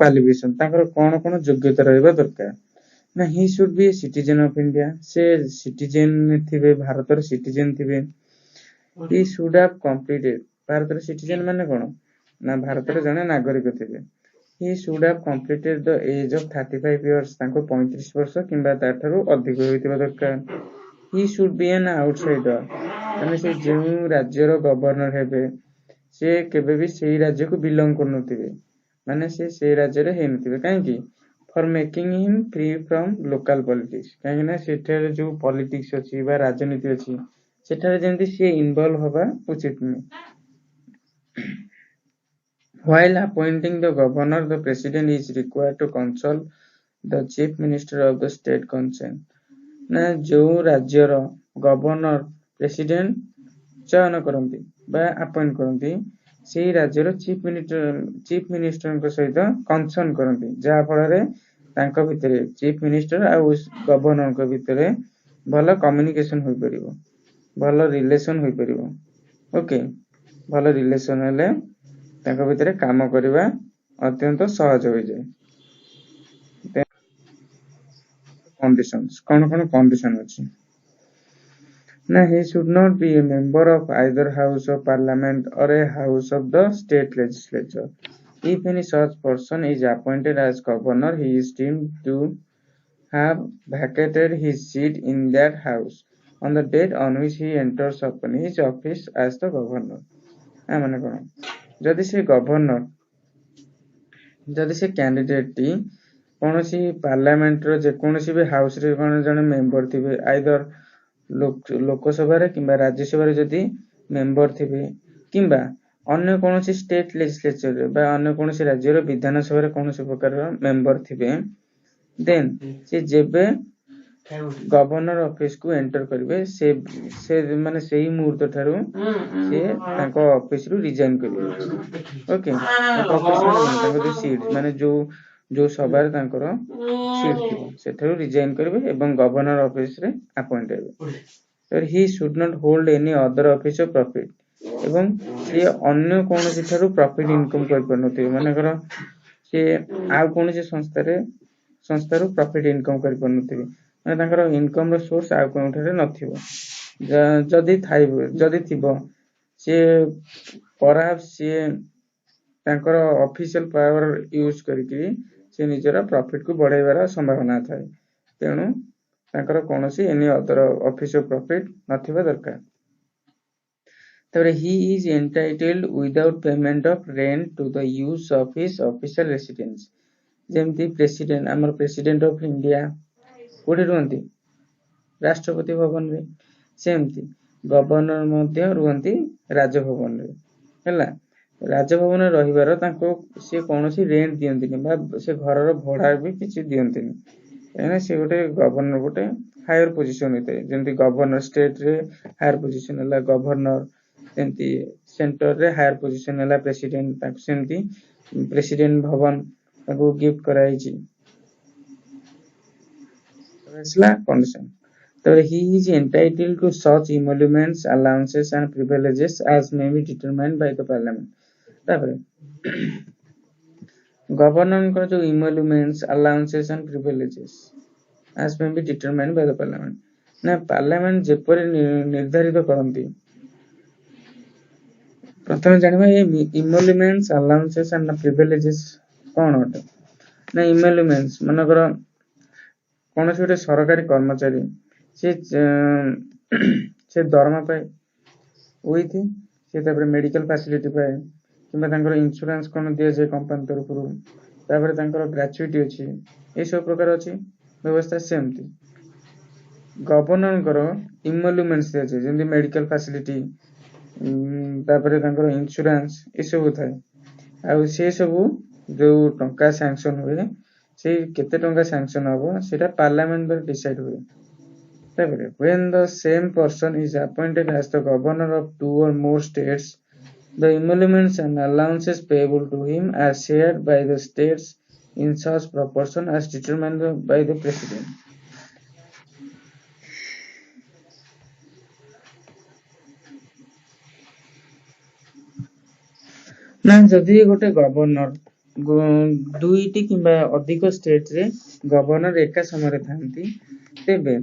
Qualification तांकर कोन कोन योग्यता रहबा दरकार ना he should be a citizen of India से सिटीजन थिबे भारतर सिटीजन थिबे ही शुड हैव कंप्लीटेड भारतर सिटीजन माने कोन ना भारतर जने नागरिक थिबे he should have completed the age of 35 years तांको 35 वर्ष किंबा ताठारु अधिक होइतिबा दरकार he should be an outsider माने से जेउ राज्यर गवर्नर हेबे से केबे भी सेही राज्य को बिलोंग करनथिबे माने से राज्य रे हेनथिबे काहे कि for making him free from local politics काहे ना सेठारे जो पॉलिटिक्स अछि बा राजनीति अछि सेठारे जेंति से इन्वॉल्व होबा उचित नै While appointing the governor, the president is required to consult the chief minister of the state concerned. ना जो राज्यर गवर्नर प्रेसिडेंट चयन करंती बा अपॉइंट करंती सेही राज्यर चीफ मिनिस्टर को सहित कंसर्न करंती जहा फल रे तांको भितरे चीफ मिनिस्टर आ गवर्नर को भितरे भलो कम्युनिकेशन होई परिबो भलो रिलेशन होई परिबो ओके भलो रिलेशन हेले तांको भितरे काम करिबा अत्यंत सहज होई जाय कंडीशंस कोन कंडीशन अछि ना he should not be a member of either house of parliament or a house of the state legislature if any such person is appointed as governor he is deemed to have vacated his seat in that house on the date on which he enters upon his office as the governor माने कोन जदि से governor जदि से candidate T कोनोसी parliament रो जे कोनोसी भी house रे कोन जने मेंबर थिबे आइदर लोकसभा रे किंबा राज्यसभा रे जदि मेंबर थिबे किंबा अन्य कोनोसी स्टेट लेजिस्लेचर रे बा अन्य कोनोसी राज्य रो विधानसभा रे कोनोसी प्रकार रो मेंबर थिबे देन से जेबे गवर्नर ऑफिस को एंटर करिवे से माने सेही मुहूर्त थारु से तांको ऑफिस रु रिजाइन करिवे ओके तांको ऑफिस रे तांको जो सीट माने जो सभा रे तांकर सीट थिबो सेठारु रिजाइन करिवे एवं गवर्नर ऑफिस रे अपॉइंट हेबे तर he should not hold any other office of profit एवं से अन्य कोनोसी थारु प्रॉफिट इनकम कर परनथि माने कर से आ कोनोसी संस्थारु प्रॉफिट इनकम कर परनथि माने तांकर इनकम रो सोर्स आ कोनठारे नथिबो जदि थिबो से परहैप्स से तांकर ऑफिशियल पावर यूज करके से निजरा प्रॉफिट को बढ़ाइबार संभावना थाए तेणु तांकर कोनोसी any other office of profit नथिबा दरकार तबरे he is entitled without payment of rent to the use of his official residence जेमती प्रेसिडेंट हमर प्रेसिडेंट ऑफ इंडिया कोठी रुहंती राष्ट्रपति भवन रे सेमती गवर्नर मध्ये रुहंती राजभवन रे हैला राजभवन रहिबार तांको से कोनोसी रेंट दियंतिनी बा से घर रो भड़ा भी किछि दियंतिनी एने से गोटे गवर्नर गोटे हायर पोजीशन होते जेमती गवर्नर स्टेट रे हायर पोजीशन हला गवर्नर जेमती सेंटर रे हायर पोजीशन हला प्रेसिडेंट ताको सेमती प्रेसिडेंट भवन ताको गिफ्ट कराई छी Tesla condition. So he is entitled to such emoluments, allowances and privileges as may be determined by the parliament. तापर गवर्नर को जो emoluments, allowances and privileges as may be determined by the parliament. ना parliament जेपरि निर्धारित करंती प्रथम जानिबा ए emoluments, allowances and privileges कोन होते ना emoluments मनकर कोन से सरकारी कर्मचारी से दरमा पाए ओई थी से तापर मेडिकल फैसिलिटी पाए किबा तांकर इंश्योरेंस कोन दिया जे कंपनी तरफ रु तापर तांकर ग्रेच्युटी अछि ए सब प्रकार अछि व्यवस्था सेमती गवर्नर करो इमोल्युमेंट्स दिया जे जेंदी मेडिकल फैसिलिटी तापर तांकर इंश्योरेंस ए सब थाए आ से सब जो टंका सैंक्शन होए से केते टंका सैंक्शन होबो सेटा पार्लियामेंट पर डिसाइड होय तापर when the same person is appointed as the governor of two or more states the emoluments and allowances payable to him are shared by the states in such proportion as determined by the president ना जदि गोटे governor दुईटी किंबा अधिक state रे governor एका समय थांती तेबे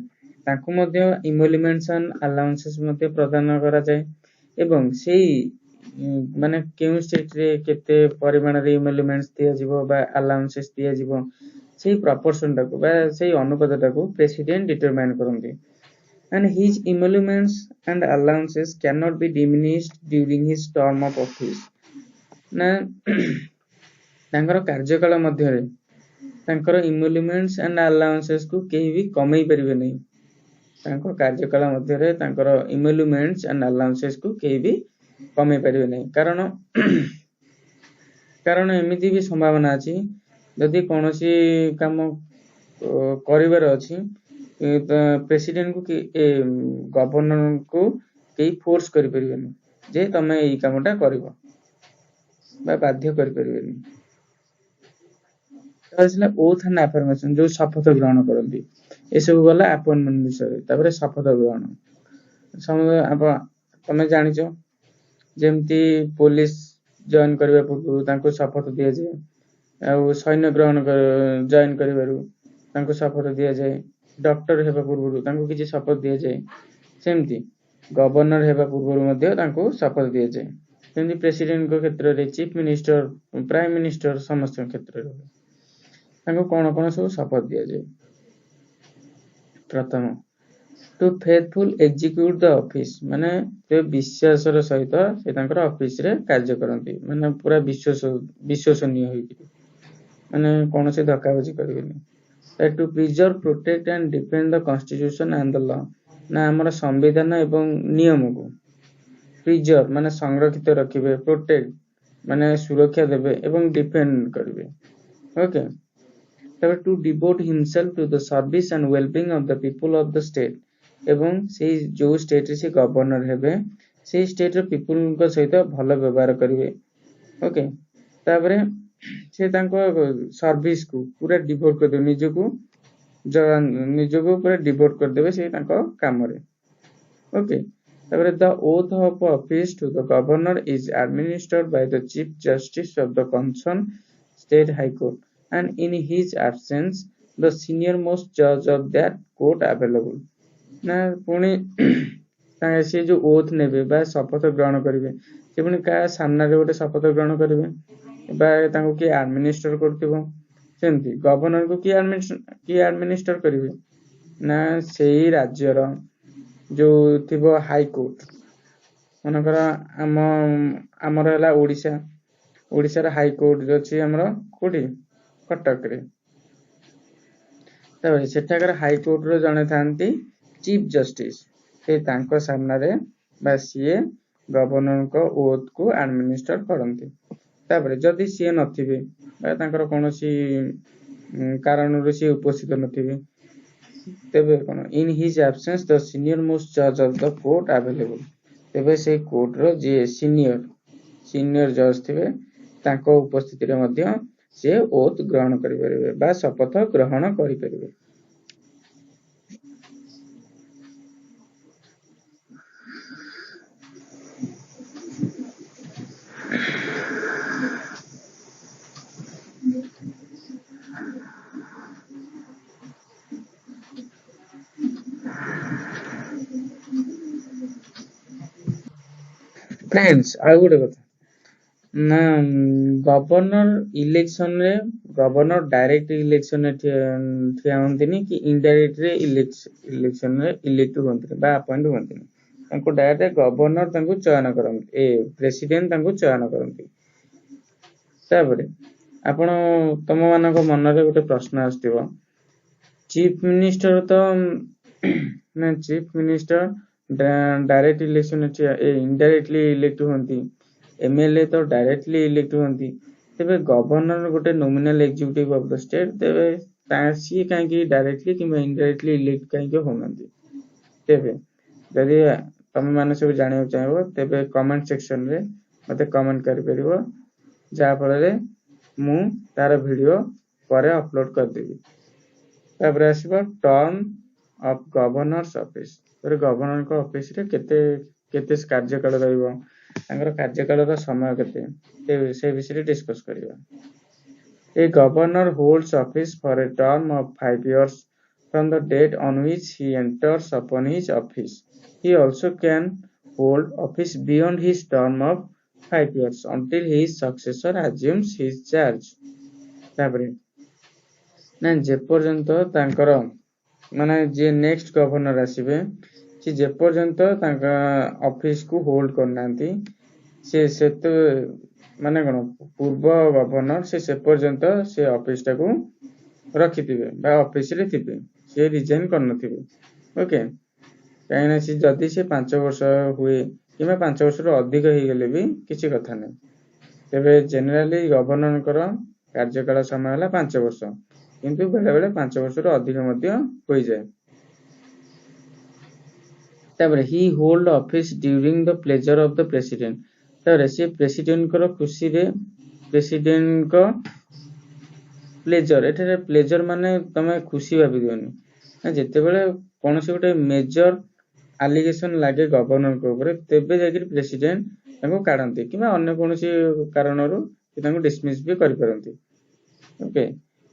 ताकू मध्य इमोलिमेंट्स एंड अलाउंसेस मध्य प्रदान करा जाए एवं सेही माने केउ स्टेट रे केते परिमाण रे इमोलिमेंट्स दिया जिवो बा अलाउंसेस दिया जिवो सेही प्रपोर्शन टाकू बा सेही अनुपात टाकू प्रेसिडेंट डिटरमाइन करंती and his emoluments and allowances cannot be diminished during his term of office ना तांकर कार्यकाल मध्यरे तांकर emoluments and allowances को केही भी कमई परिबे नै तांकर कार्यकाल मध्यरे तांकर emoluments and allowances को केही भी कमई परिबे नै कारण एमिति भी संभावना अछि यदि कोनोसी काम करिवार अछि प्रेसिडेंट को गवर्नर को कई फोर्स करि परिबेनी जे तमे एई कामटा करिवो बा बाध्य करि परिबेनी तासला ओथ एंड अफर्मेशन जो शपथ ग्रहण करंती ए सब गला अपॉइंटमेंट विषय तापर शपथ ग्रहण तमे जानिचो जेमती पुलिस जॉइन करबा पूर्व तांको शपथ दिया जाय आ सैन्य ग्रहण जॉइन करिवारु तांको शपथ दिया जाय डॉक्टर हेबा पूर्व तांको किछि शपथ दिया जाय सेमती गवर्नर हेबा पूर्व मध्ये तांको शपथ दिया जाय सेमती प्रेसिडेंट को क्षेत्र रे चीफ मिनिस्टर प्राइम मिनिस्टर समस्त क्षेत्र रे तांको कोन कोन सब शपथ दिया जाय प्रथम to faithful execute the office माने जे विश्वासर सहित से तांकर ऑफिस रे कार्य करंती माने पूरा विश्वसनीय होई माने कोन से धक्काबाजी करबेनी to preserve, protect and defend the constitution and the law ना हमर संविधान एवं नियम को प्रिजर्व माने संरक्षित रखिबे प्रोटेक्ट माने सुरक्षा देबे एवं डिफेंड करबे ओके तबे to devote himself to the service and wellbeing of the people of the state एवं से जो स्टेट रे से गवर्नर हेबे से स्टेट रे पीपल को सहित भलो व्यवहार करबे ओके ताबरे से तांको सर्विस को पूरा डिवोट कर दे निजको पूरा डिवोट कर देबे से तांको काम रे ओके ताबरे the oath of office to the governor is administered by the chief justice of the concern state high court and in his absence the senior most जज ऑफ दैट कोर्ट अवेलेबल ना पुनी से जो oath नेबे बा शपथ ग्रहण करिवे से पुनी का सामना रे गोटे शपथ ग्रहण करिवे बा तांको की एडमिनिस्टर करथिबो सेमती गवर्नर को की एडमिनिस्टर करिवे ना सेही राज्य रो जो थिबो हाई कोर्ट मनकर हमर हला ओडिसा रा हाई कोर्ट अछि हमर कोठी कटक रे तबे सेठाकर हाई कोर्ट रो जने थांती चीफ जस्टिस से तांको सामना रे बा सीए गवर्नर को ओथ को एडमिनिस्टर करंती तापर जदि सी नथिबे बा तांकर कोनोसी कारण रे सी उपस्थित नथिबे तेबे कोन in his absence the senior most जज ऑफ द कोर्ट अवेलेबल तेबे से कोर्ट रो जे सीनियर जज थिबे तांको उपस्थिति रे मध्य से ओथ ग्रहण करि परिबे बा शपथ ग्रहण करि परिबे फ्रेंड्स आ गुटे कथा ना गवर्नर इलेक्शन रे गवर्नर डायरेक्ट इलेक्शन रे ठिया होंतिनी कि इनडायरेक्ट रे इलेक्शन रे इलेक्ट होंतिनी बा अपॉइंट होंतिनी तांको डायरेक्ट गवर्नर तांको चयन करंती ए प्रेसिडेंट तांको चयन करंती ताबरे आपण तम मानको मन रे गोटे प्रश्न आस्तिबो चीफ मिनिस्टर तो ना chief minister direct election indirectly elect होंती एमएलए तो डायरेक्टली इलेक्ट होंती तेबे गवर्नर गोटे nominal executive of the state तेबे तासी काहे कि डायरेक्टली कि इनडायरेक्टली इलेक्ट काहे के होनंती तेबे यदि तमे माने सब जानियो चाहबो तेबे कमेंट सेक्शन रे मते कमेंट करि परिबो जा फल रे मु तार वीडियो परे अपलोड कर देबी तापर आसीबो टर्म ऑफ गवर्नर्स ऑफिस तर गवर्नर को ऑफिस रे केते कार्यकाल रहइबो तांकर कार्यकाल रो समय केते से विषय डिस्कस करिबा A governor holds office for a term of 5 years from the date on which he enters upon his office. He also can hold office beyond his term of 5 years until his successor assumes his charge. ତାପରେ ନା ଯେପର୍ଯ୍ୟନ୍ତ ତାଙ୍କର ମାନେ ଯିଏ next governor ଆସିବେ ସେ ଯେପର୍ଯ୍ୟନ୍ତ ତାଙ୍କ ଅଫିସକୁ ହୋଲ୍ଡ କରିନାହାନ୍ତି ସେତେ ମାନେ କଣ ପୂର୍ବ ଗଭର୍ଣ୍ଣର ସେ ପର୍ଯ୍ୟନ୍ତ ସେ ଅଫିସଟାକୁ ରଖିଥିବେ ବା ଅଫିସରେ ଥିବେ, ସେ ରିଜାଇନ୍ କରିନଥିବେ। ଓକେ, କାହିଁକିନା ଯଦି ସେ 5 ବର୍ଷ ହୁଏ କିମ୍ବା 5 ବର୍ଷରୁ ଅଧିକ ହେଇଗଲେ ବି କିଛି କଥା ନାହିଁ। ତେବେ ଜେନେରାଲି ଗଭର୍ଣ୍ଣରଙ୍କର କାର୍ଯ୍ୟକାଳ ସମୟ ହେଲା 5 ବର୍ଷ, କିନ୍ତୁ ବେଳେବେଳେ 5 ବର୍ଷରୁ ଅଧିକ ମଧ୍ୟ ହୋଇଯାଏ। ତାପରେ he hold office during the pleasure of the president. ତାପରେ ସେ ପ୍ରେସିଡେଣ୍ଟଙ୍କର ଖୁସିରେ, ପ୍ରେସିଡେଣ୍ଟଙ୍କ ପ୍ଲେଜର, ଏଠାରେ ପ୍ଲେଜର ମାନେ ତମେ ଖୁସି ଭାବି ଦିଅନି, ଯେତେବେଳେ କୌଣସି ଗୋଟେ ମେଜର ଆଲିଗେସନ ଲାଗେ ଗଭର୍ଣ୍ଣରଙ୍କ ଉପରେ ତେବେ ଯାଇକି ପ୍ରେସିଡେଣ୍ଟ ତାଙ୍କୁ କାଢନ୍ତି କିମ୍ବା ଅନ୍ୟ କୌଣସି କାରଣରୁ ତାଙ୍କୁ ଡିସମିସ୍ ବି କରିପାରନ୍ତି। Okay,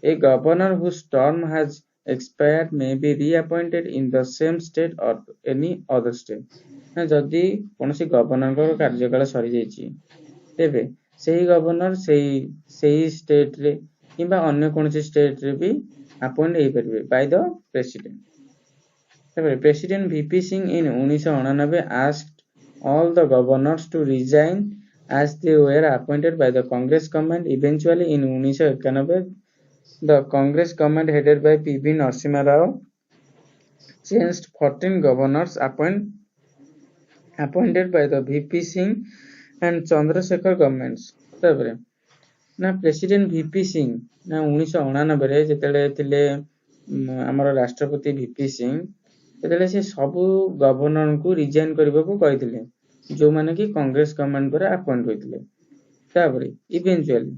A governor whose term has expired may be reappointed in the same state or any other state। ଯଦି କୌଣସି ଗଭର୍ଣ୍ଣରଙ୍କର କାର୍ଯ୍ୟକାଳ ସରିଯାଇଛି ତେବେ ସେହି ଗଭର୍ଣ୍ଣର ସେହି ଷ୍ଟେଟରେ କିମ୍ବା ଅନ୍ୟ କୌଣସି ଷ୍ଟେଟରେ ବି ଆପଏଣ୍ଟ ହେଇପାରିବେ ବାଇ ଦ ପ୍ରେସିଡେଣ୍ଟ। ତାପରେ president VP Singh in 1999 asked all the governors to resign as they were appointed by the Congress government. Eventually in 1991 the Congress government headed by P.V. Narasimha Rao changed 14 governors appointed by the VP Singh and Chandrasekhar governments। ତାପରେ ନା president VP Singh ନା 1999 ଯେତେବେଳେ ଥିଲେ ଆମର ରାଷ୍ଟ୍ରପତି VP Singh, ସେତେବେଳେ ସେ ସବୁ ଗଭର୍ଣ୍ଣରଙ୍କୁ ରିଜାଇନ୍ କରିବାକୁ କହିଥିଲେ ଯୋଉମାନେ କି କଂଗ୍ରେସ ଗଭର୍ଣ୍ଣମେଣ୍ଟ ଦ୍ୱାରା ଆପଏଣ୍ଟ ହୋଇଥିଲେ। ତାପରେ ଇଭେଞ୍ଚୁଆଲି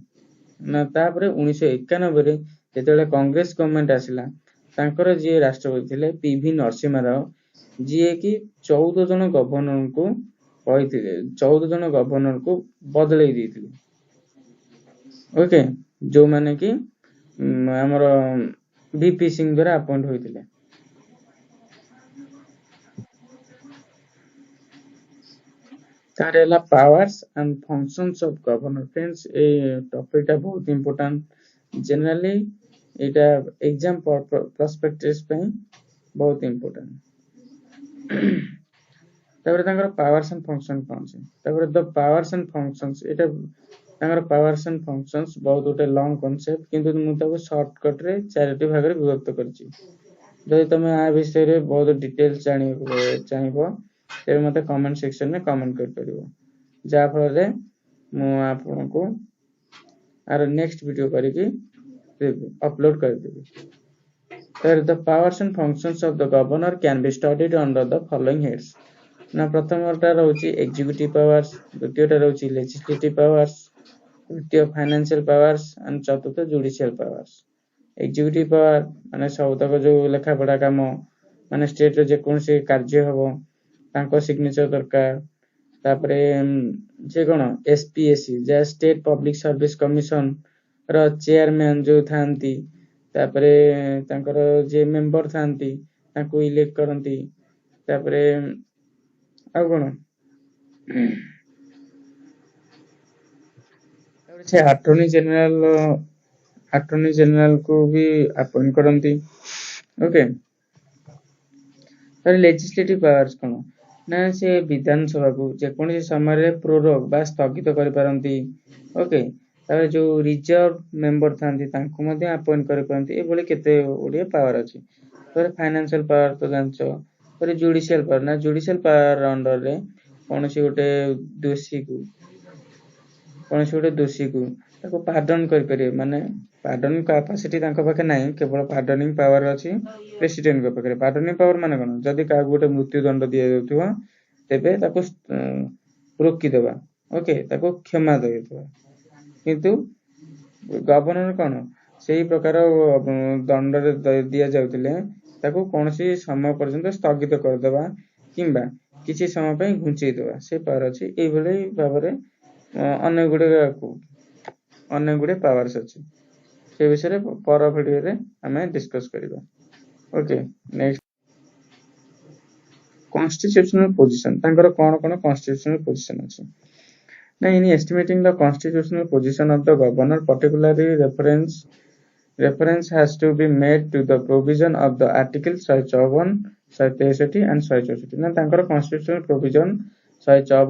ନା ତାପରେ 1991 ଯେତେବେଳେ କଂଗ୍ରେସ ଗଭର୍ଣ୍ଣମେଣ୍ଟ ଆସିଲା, ତାଙ୍କର ଯିଏ ରାଷ୍ଟ୍ରପତି ଥିଲେ ପିଭି ନରସିଂହା ରାଓ, ଯିଏ କି 14 ଜଣ ଗଭର୍ଣ୍ଣରଙ୍କୁ କହିଥିଲେ, 14 ଜଣ ଗଭର୍ଣ୍ଣରଙ୍କୁ ବଦଳେଇ ଦେଇଥିଲେ। ଓକେ, ଯୋଉମାନେ କି ଆମର ଭିପି ସିଂ ଦ୍ୱାରା ଆପଏଣ୍ଟ ହୋଇଥିଲେ। ତାର ହେଲା powers and functions of governor. Friends, এই ଟପିକଟା ବହୁତ ইম্পর্টান্ট, জেনারেলি এটা एग्जाम ପ୍ରସ୍ପେକ୍ଟସ୍ ପାଇଁ ବହୁତ ଇମ୍ପୋର୍ଟାଣ୍ଟ। ତାପରେ ତାଙ୍କର ପାୱାର୍ସ ଆଣ୍ଡ ଫଙ୍କସନ୍ କଣ ଅଛି, ତାପରେ ଦ ପାୱାର୍ସ ଆଣ୍ଡ ଫଙ୍କସନ୍ସ, ଏଟା ତାଙ୍କର ପାୱାର୍ସ ଆଣ୍ଡ ଫଙ୍କସନ୍ସ ବହୁତ ଗୋଟେ ଲଙ୍ଗ କନସେପ୍ଟ, କିନ୍ତୁ ମୁଁ ତାକୁ ସର୍ଟକଟ ରେ 4ଟି ଭାଗରେ ବିଭକ୍ତ କରିଛି। ଯଦି ତମେ આ ବିଷୟରେ ବହୁତ ଡିଟେଲ୍ସ ଜାଣିବାକୁ ଚାହିଁବ ତେବେ ମତେ କମେଣ୍ଟ ସେକ୍ସନ ରେ କମେଣ୍ଟ କରିପାରିବ, ଯାହା ଫଳରେ ମୁଁ ଆପଣଙ୍କୁ ଆର ନେକ୍ସଟ ଭିडिଓ କରିକି अपलोड କରିଦେବି। The powers and functions of the governor can be studied under the following heads। ନା ପ୍ରଥମଟା ରହୁଛି ଏକ୍ଜିକ୍ୟୁଟିଭ ପାୱାର୍ସ, ଦ୍ୱିତୀୟଟା ରହୁଛି ଲେଜିସ୍ଲେଟିଭ ପାୱାର୍ସ, ତୃତୀୟ ଫାଇନାନ୍ସିଆଲ ପାୱାର୍ସ and ଚତୁର୍ଥ ଜୁଡିସିଆଲ ପାୱାର୍ସ। ଏକ୍ଜିକ୍ୟୁଟିଭ ପାୱାର ମାନେ ସବୁତକ ଯୋଉ ଲେଖାପଢା କାମ, ମାନେ ଷ୍ଟେଟରେ ଯେକୌଣସି କାର୍ଯ୍ୟ ହବ ତାଙ୍କ ସିଗ୍ନେଚର ଦରକାର। ତାପରେ ସେ କଣ ଏସପିଏସି, ଯାହା ଷ୍ଟେଟ ପବ୍ଲିକ ସର୍ଭିସ କମିଶନ ର ଚେୟାରମ୍ୟାନ ଯୋଉ ଥାନ୍ତି, ତାପରେ ତାଙ୍କର ଯେ ମେମ୍ବର ଥାନ୍ତି ତାଙ୍କୁ ଇଲେକ୍ଟ କରନ୍ତି। ତାପରେ ଆଉ କଣ ସେ ଆଟର୍ଣ୍ଣି ଜେନେରାଲ କୁ ବି ଆପଏଣ୍ଟ କରନ୍ତି। ଓକେ, ତାପରେ ଲେଜିସ୍ଲେଟିଭ ପାୱାର୍ସ କଣ ନା ସେ ବିଧାନସଭାକୁ ଯେକୌଣସି ସମୟରେ ପ୍ରୋରୋଗ ବା ସ୍ଥଗିତ କରିପାରନ୍ତି। ଓକେ, ତାପରେ ଯୋଉ ରିଜର୍ଭ ମେମ୍ବର ଥାନ୍ତି ତାଙ୍କୁ ମଧ୍ୟ ଆପଏଣ୍ଟ କରିପାରନ୍ତି। ଏଭଳି କେତେ ଗୁଡ଼ିଏ ପାୱାର ଅଛି। ତାପରେ ଫାଇନାନ୍ସିଆଲ ପାୱାର ତ ଜାଣିଛ। ତାପରେ ଜୁଡିସିଆଲ ପାୱାର, ନା ଜୁଡିସିଆଲ ପାୱାର ଅଣ୍ଡରରେ କୌଣସି ଗୋଟେ ଦୋଷୀକୁ ତାକୁ ପାର୍ଡନ କରିପାରିବେ, ମାନେ ପାର୍ଡନ କାପାସିଟି ତାଙ୍କ ପାଖରେ ନାହିଁ, କେବଳ ପାର୍ଡନିଂ ପାୱାର ଅଛି ପ୍ରେସିଡେଣ୍ଟଙ୍କ ପାଖରେ। ପାର୍ଡନିଂ ପାୱାର ମାନେ କଣ, ଯଦି କାହାକୁ ଗୋଟେ ମୃତ୍ୟୁ ଦଣ୍ଡ ଦିଆଯାଉଥିବ ତେବେ ତାକୁ ରୋକିଦେବା, ଓକେ, ତାକୁ କ୍ଷମା ଦେଇଦେବା। କିନ୍ତୁ ଗଭର୍ଣ୍ଣର କଣ ସେଇ ପ୍ରକାର ଦଣ୍ଡରେ ଦିଆଯାଉଥିଲେ ତାକୁ କୌଣସି ସମୟ ପର୍ଯ୍ୟନ୍ତ ସ୍ଥଗିତ କରିଦେବା କିମ୍ବା କିଛି ସମୟ ପାଇଁ ଘୁଞ୍ଚେଇଦେବା, ସେ ପାୱାର ଅଛି। ଏଇଭଳି ଭାବରେ ଅନେକ ଗୁଡ଼ିଏ ପାୱାର୍ସ ଅଛି। से विषय पर वीडियो रे हमें डिस्कस करिबा। ओके नेक्स्ट constitutional position तांकर कोन कोन constitutional position अछि ना इन estimating the constitutional position of the governor particularly reference has to be made to the provision of the article 154 163 and 164 ना तांकर constitutional provision 154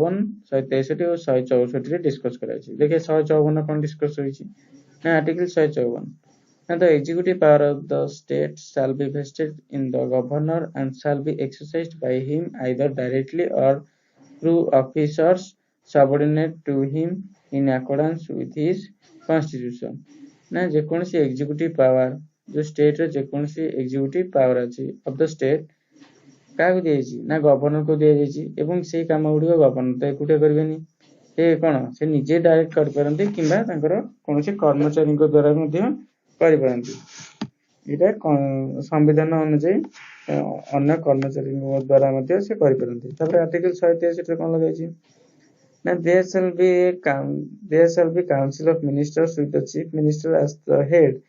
163 और 164 रे डिस्कस करै छी देखिए 154 कोन डिस्कस होई छी ना article 154 and the executive power of the state shall be vested in the governor and shall be exercised by him either directly or through officers subordinate to him in accordance with his constitution ना जेकोनसी executive power जो state रे जेकोनसी executive power अछि of the state काको दिएछि ना governor को दिएछि एवं से काम गुडी governor त एकुटे करबेनी से कोन से निजे डायरेक्ट कर परंती किबा तांकर कोनोसी कर्मचारी को द्वारा मध्ये करि परंती इटा संविधान अनुसार अन्य कर्मचारी द्वारा मध्ये से करि परंती तबरे आर्टिकल 163 रे कोन लगाइछि ना there shall be council of ministers with the chief minister as the head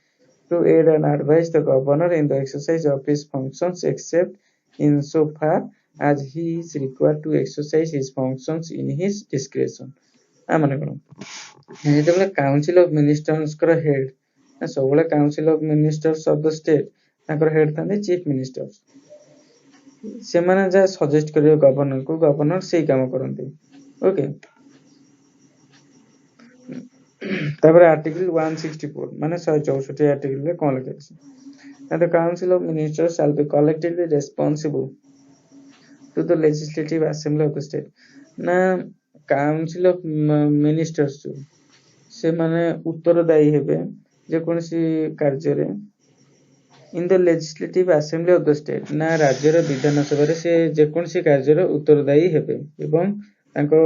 to aid and advise the governor in the exercise of his functions except in so far as he is required to exercise his functions in his discretion आ माने कोन जेतबे council of ministers कर head ना सबले council of ministers of the state ताकर head थाने chief ministers से माने जा सजेस्ट करियो गवर्नर को गवर्नर सेही काम करंती ओके तबरे आर्टिकल 164 माने 164 आर्टिकल रे कोन लिखा अछि the council of ministers shall be collectively responsible to the legislative assembly of the state ना काउंसिल ऑफ मिनिस्टर्स से माने उत्तरदायी हेबे जे कोनसी कार्य रे in the legislative assembly of the state ना राज्य रे विधान सभा रे से जे कोनसी कार्य रे उत्तरदायी हेबे एवं तांको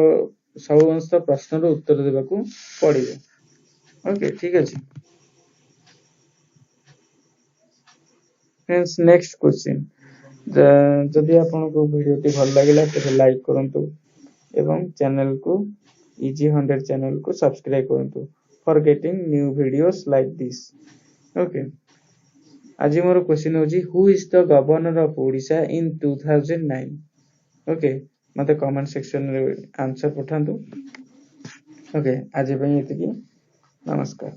समस्त प्रश्न रो उत्तर देबा को पड़िबे ओके ठीक अछि फ्रेंड्स नेक्स्ट क्वेश्चन जदि आपन को वीडियो टी भल लागिला त लाइक करंतु एवं चैनल को इजी 100 चैनल को सब्सक्राइब करंतु for getting new videos like this okay आज मोर क्वेश्चन होजी who is the governor of Odisha in 2009 okay मते कमेंट सेक्शन रे आंसर पठांतु ओके आज पई एतिकी नमस्कार।